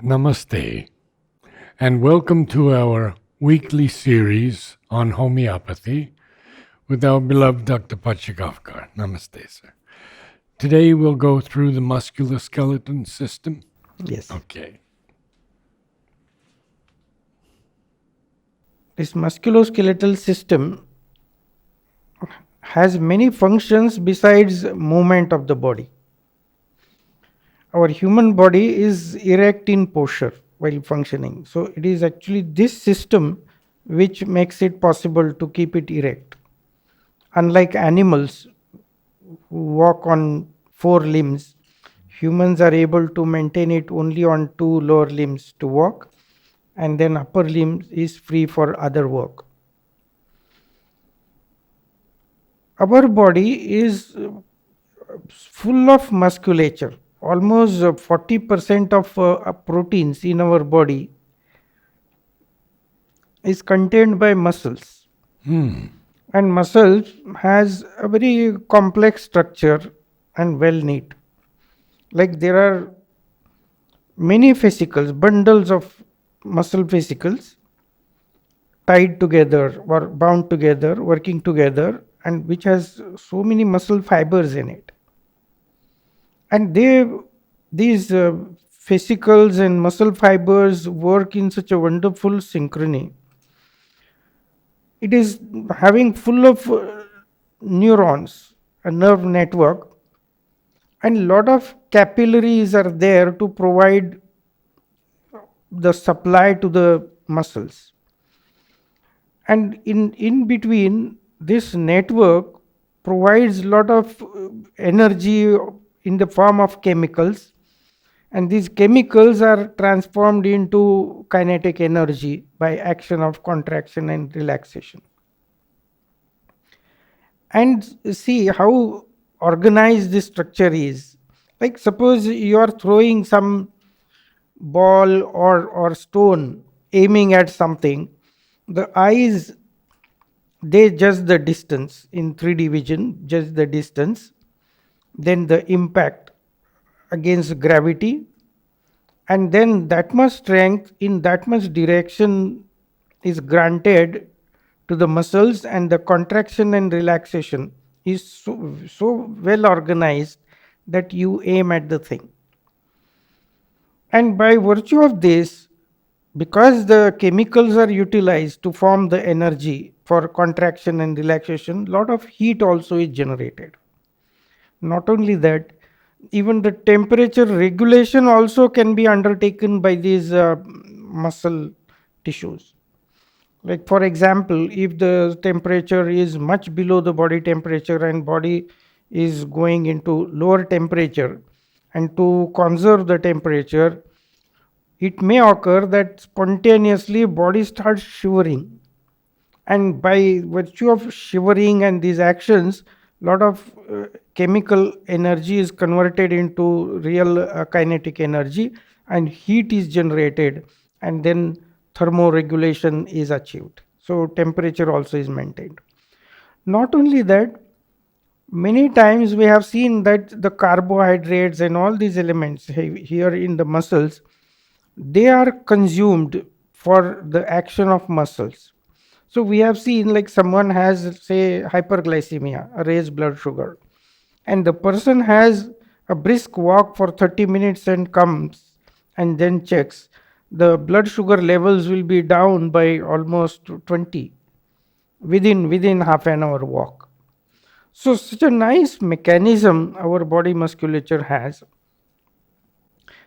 Namaste, and welcome to our weekly series on homeopathy with our beloved Dr. Pachegaonkar. Namaste, sir. Today we'll go through the musculoskeletal system. Yes. Okay. This musculoskeletal system has many functions besides movement of the body. Our human body is erect in posture while functioning. So it is actually this system which makes it possible to keep it erect. Unlike animals who walk on four limbs, humans are able to maintain it only on two lower limbs to walk, and then upper limb is free for other work. Our body is full of musculature. Almost 40% of proteins in our body is contained by muscles. And muscles has a very complex structure and well knit. Like there are many fascicles, bundles of muscle fascicles tied together or bound together, working together, and which has so many muscle fibers in it. And these fascicles and muscle fibers work in such a wonderful synchrony. It is having full of neurons, a nerve network, and lot of capillaries are there to provide the supply to the muscles. And in between, this network provides lot of energy in the form of chemicals, and these chemicals are transformed into kinetic energy by action of contraction and relaxation. And see how organized this structure is. Like suppose you are throwing some ball or stone aiming at something, the eyes, they judge the distance in 3D vision, judge the distance, then the impact against gravity, and then that much strength in that much direction is granted to the muscles, and the contraction and relaxation is so well organized that you aim at the thing. And by virtue of this, because the chemicals are utilized to form the energy for contraction and relaxation, lot of heat also is generated. Not only that, even the temperature regulation also can be undertaken by these muscle tissues. Like for example, if the temperature is much below the body temperature and body is going into lower temperature, and to conserve the temperature, it may occur that spontaneously body starts shivering, and by virtue of shivering and these actions, lot of chemical energy is converted into real kinetic energy, and heat is generated, and then thermoregulation is achieved, so temperature also is maintained. Not only that, many times we have seen that the carbohydrates and all these elements here in the muscles, they are consumed for the action of muscles. So we have seen like someone has say hyperglycemia, a raised blood sugar, and the person has a brisk walk for 30 minutes and comes and then checks, the blood sugar levels will be down by almost 20 within half an hour walk. So such a nice mechanism our body musculature has.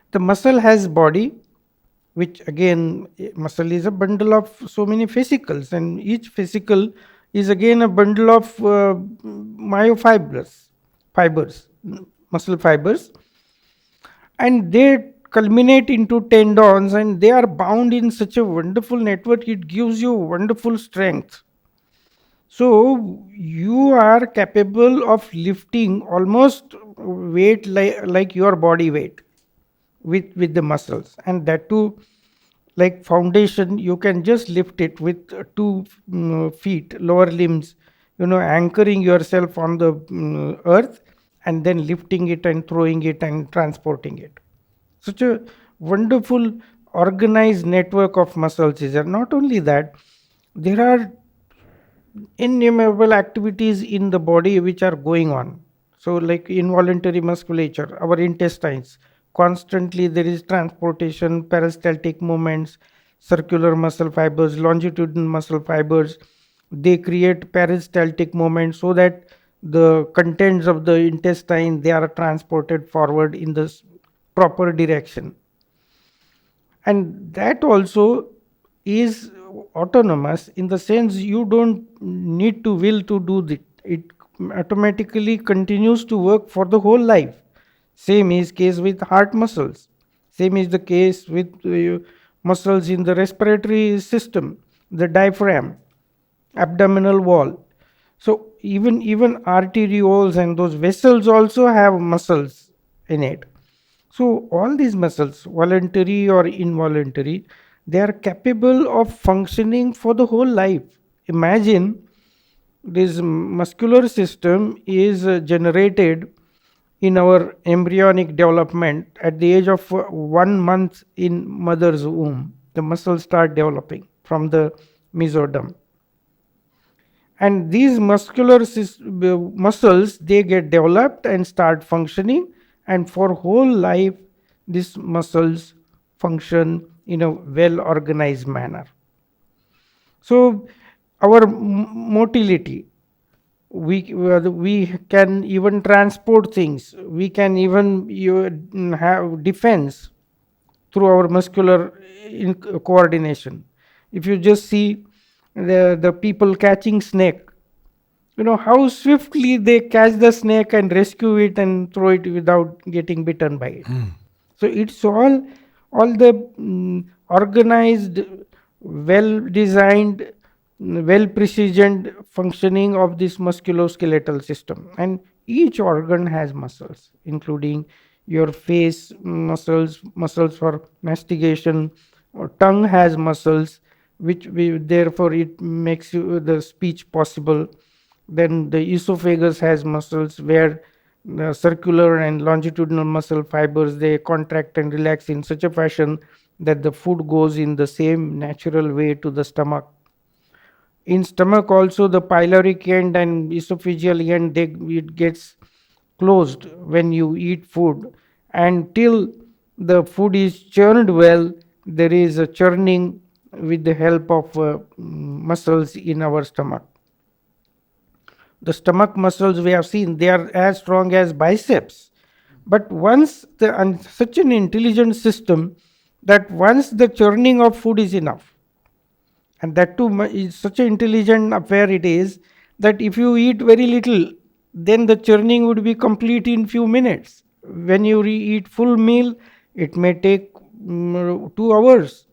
The muscle has body, which again, muscle is a bundle of so many fascicles, and each fascicle is again a bundle of fibers, muscle fibers, and they culminate into tendons, and they are bound in such a wonderful network, it gives you wonderful strength. So you are capable of lifting almost weight like your body weight with the muscles, and that too, like foundation, you can just lift it with two feet, lower limbs, anchoring yourself on the earth, and then lifting it and throwing it and transporting it. Such a wonderful organized network of muscles is there. Not only that, there are innumerable activities in the body which are going on. So like involuntary musculature, our intestines, constantly there is transportation, peristaltic movements, circular muscle fibers, longitudinal muscle fibers, they create peristaltic movements so that the contents of the intestine, they are transported forward in the proper direction. And that also is autonomous, in the sense you don't need to will to do it automatically continues to work for the whole life. Same is case with heart muscles, same is the case with muscles in the respiratory system, the diaphragm, abdominal wall. So even arterioles and those vessels also have muscles in it. So all these muscles, voluntary or involuntary, they are capable of functioning for the whole life. Imagine this muscular system is generated in our embryonic development at the age of 1 month in mother's womb. The muscles start developing from the mesoderm, and these muscles, they get developed and start functioning, and for whole life these muscles function in a well organized manner. So our motility, we can even transport things, we can even have defense through our muscular coordination. If you just see the people catching snake, how swiftly they catch the snake and rescue it and throw it without getting bitten by it. So it's all the organized, well designed, well precisioned functioning of this musculoskeletal system. And each organ has muscles, including your face muscles, muscles for mastication, or tongue has muscles, which therefore it makes you the speech possible. Then the esophagus has muscles where the circular and longitudinal muscle fibers, they contract and relax in such a fashion that the food goes in the same natural way to the stomach. In stomach also, the pyloric end and esophageal end, it gets closed when you eat food. Until the food is churned well, there is a churning with the help of muscles in our stomach. The stomach muscles, we have seen, they are as strong as biceps. But once and such an intelligent system, that once the churning of food is enough, and that too is such an intelligent affair it is, that if you eat very little, then the churning would be complete in few minutes. When you eat full meal, it may take 2 hours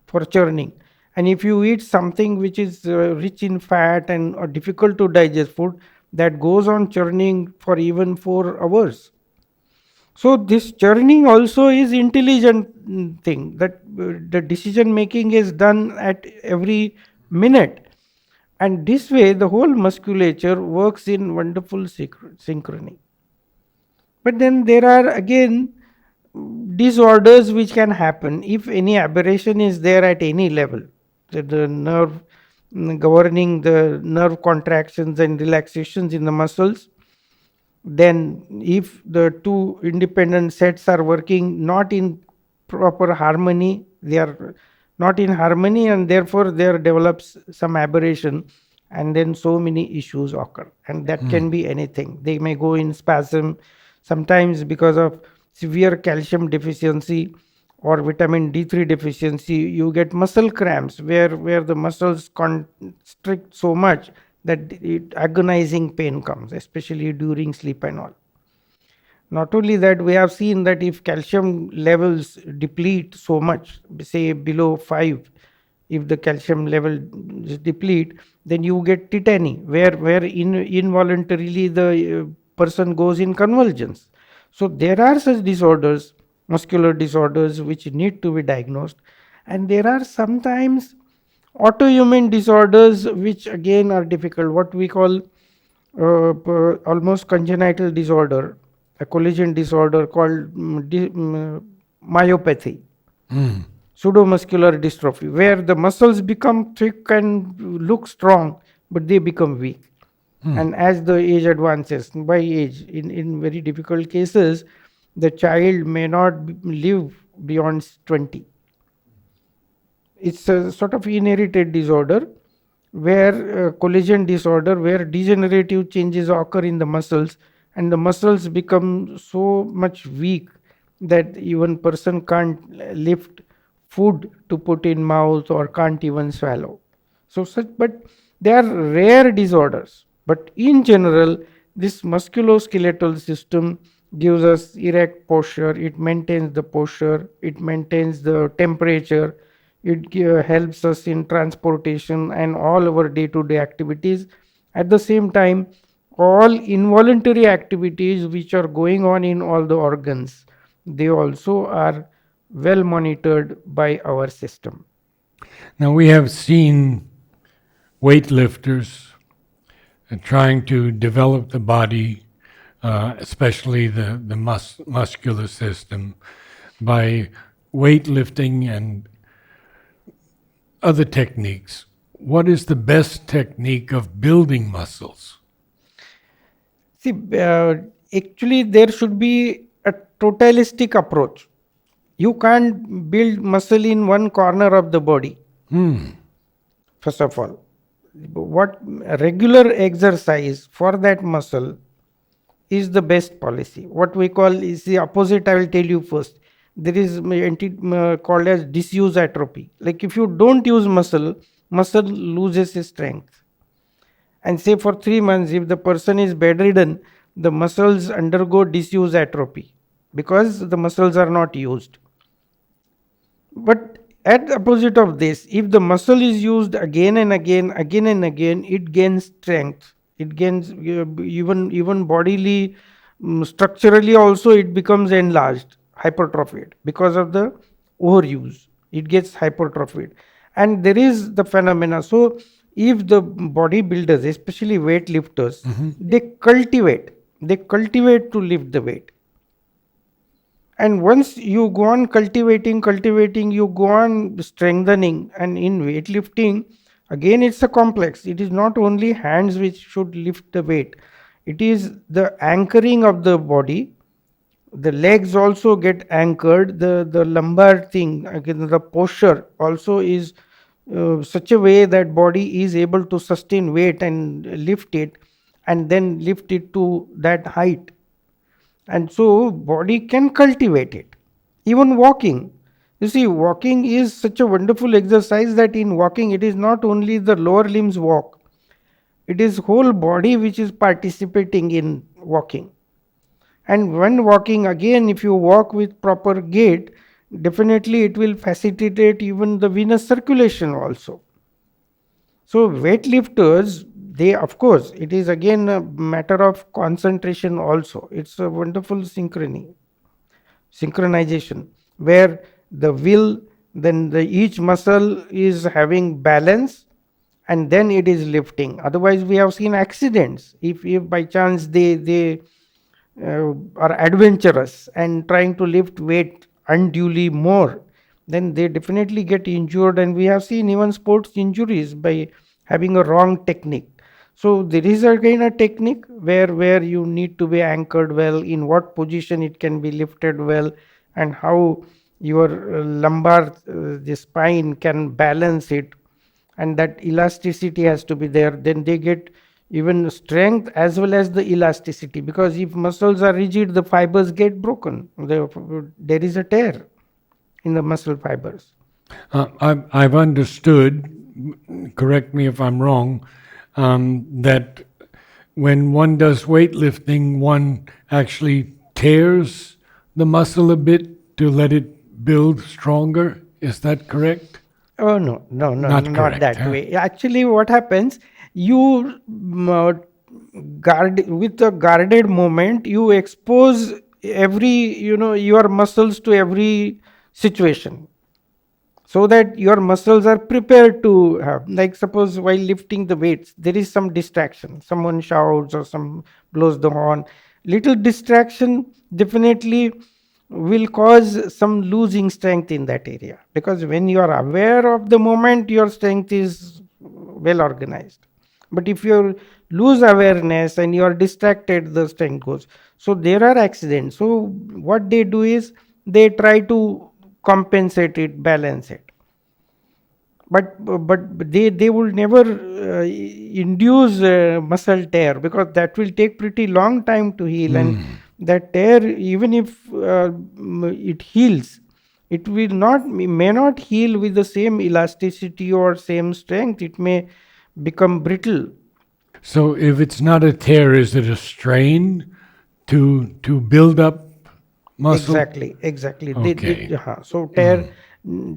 for churning. And if you eat something which is rich in fat and or difficult to digest food, that goes on churning for even 4 hours. So this churning also is intelligent thing, that the decision making is done at every minute. And this way the whole musculature works in wonderful synchrony. But then there are again disorders which can happen if any aberration is there at any level. The nerve governing the nerve contractions and relaxations in the muscles, then if the two independent sets are working not in proper harmony, they are not in harmony, and therefore there develops some aberration, and then so many issues occur, and that can be anything. They may go in spasm, sometimes because of severe calcium deficiency or vitamin D3 deficiency, you get muscle cramps where the muscles constrict so much that agonizing pain comes, especially during sleep and all. Not only that, we have seen that if calcium levels deplete so much, say below 5, if the calcium level is deplete, then you get tetany, where involuntarily the person goes in convulsions. So there are such disorders, muscular disorders, which need to be diagnosed. And there are sometimes autoimmune disorders which again are difficult, what we call almost congenital disorder, a collagen disorder called myopathy. pseudomuscular dystrophy, where the muscles become thick and look strong, but they become weak. And as the age advances, by age, in very difficult cases, the child may not live beyond 20. It's a sort of inherited disorder where collision disorder, where degenerative changes occur in the muscles, and the muscles become so much weak that even person can't lift food to put in mouth or can't even swallow. So such, but they are rare disorders. But in general, this musculoskeletal system gives us erect posture, it maintains the posture, it maintains the temperature, it helps us in transportation and all our day to day activities. At the same time, all involuntary activities which are going on in all the organs, they also are well monitored by our system. Now, we have seen weightlifters trying to develop the body, especially the muscular system, by weightlifting and other techniques. What is the best technique of building muscles? See, actually, there should be a totalistic approach. You can't build muscle in one corner of the body, first of all. What regular exercise for that muscle is the best policy. What we call is the opposite. I will tell you first. There is called as disuse atrophy. Like if you don't use muscle, muscle loses its strength. And say for 3 months, if the person is bedridden, the muscles undergo disuse atrophy because the muscles are not used. But at the opposite of this, if the muscle is used again and again, again and again, it gains strength. It gains even bodily, structurally also it becomes enlarged, hypertrophied because of the overuse. It gets hypertrophied, and there is the phenomena. So if the bodybuilders, especially weightlifters, they cultivate to lift the weight, and once you go on cultivating, you go on strengthening. And in weightlifting, again, it's a complex. It is not only hands which should lift the weight, it is the anchoring of the body. The legs also get anchored, the lumbar thing, again, the posture also is such a way that body is able to sustain weight and lift it, and then lift it to that height. And so body can cultivate it. Even walking, you see, walking is such a wonderful exercise that in walking it is not only the lower limbs walk, it is whole body which is participating in walking. And when walking, again, if you walk with proper gait, definitely it will facilitate even the venous circulation also. So weightlifters, they, of course, it is again a matter of concentration also. It's a wonderful synchronization where the will, then the each muscle is having balance, and then it is lifting. Otherwise, we have seen accidents. If by chance they are adventurous and trying to lift weight unduly more, then they definitely get injured. And we have seen even sports injuries by having a wrong technique. So there is again a technique where you need to be anchored well, in what position it can be lifted well, and how your lumbar, the spine can balance it, and that elasticity has to be there. Then they get even strength as well as the elasticity, because if muscles are rigid, the fibers get broken. There is a tear in the muscle fibers. I've understood, correct me if I'm wrong, that when one does weightlifting, one actually tears the muscle a bit to let it build stronger. Is that correct? Oh no, Not not correct, that huh? way. Actually, what happens? You guard with a guarded movement. You expose your muscles to every situation, so that your muscles are prepared to have. Like suppose while lifting the weights, there is some distraction. Someone shouts or some blows the horn. Little distraction definitely will cause some losing strength in that area, because when you are aware of the moment, your strength is well organized. But if you lose awareness and you are distracted, the strength goes. So there are accidents. So what they do is they try to compensate it, balance it. But they will never induce muscle tear, because that will take pretty long time to heal. And that tear, even if it heals, it will not, may not heal with the same elasticity or same strength. It may become brittle. So if it's not a tear, is it a strain to build up muscle? Exactly. Okay. So tear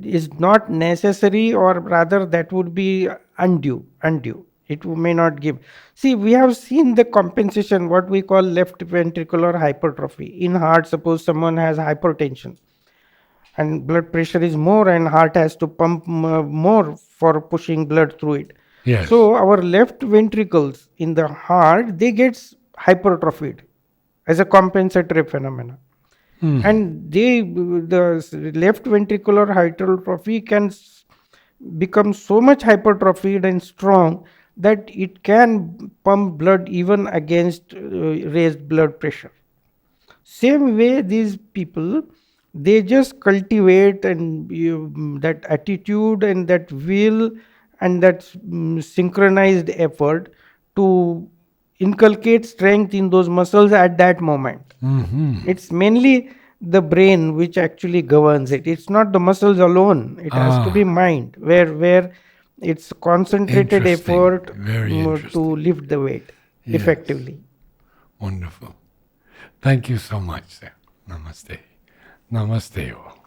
is not necessary, or rather, that would be undue. It may not give. See, we have seen the compensation, what we call left ventricular hypertrophy. In heart, suppose someone has hypertension and blood pressure is more, and heart has to pump more for pushing blood through it. Yes. So our left ventricles in the heart, they gets hypertrophied as a compensatory phenomenon. And the left ventricular hypertrophy can become so much hypertrophied and strong that it can pump blood even against raised blood pressure. Same way, these people, they just cultivate and that attitude and that will and that synchronized effort to inculcate strength in those muscles at that moment. It's mainly the brain which actually governs it. It's not the muscles alone. It has to be Ah, mind, where it's concentrated interesting. effort Very to interesting. lift the weight Yes. effectively. Wonderful. Thank you so much, sir. Namaste. Namaste all.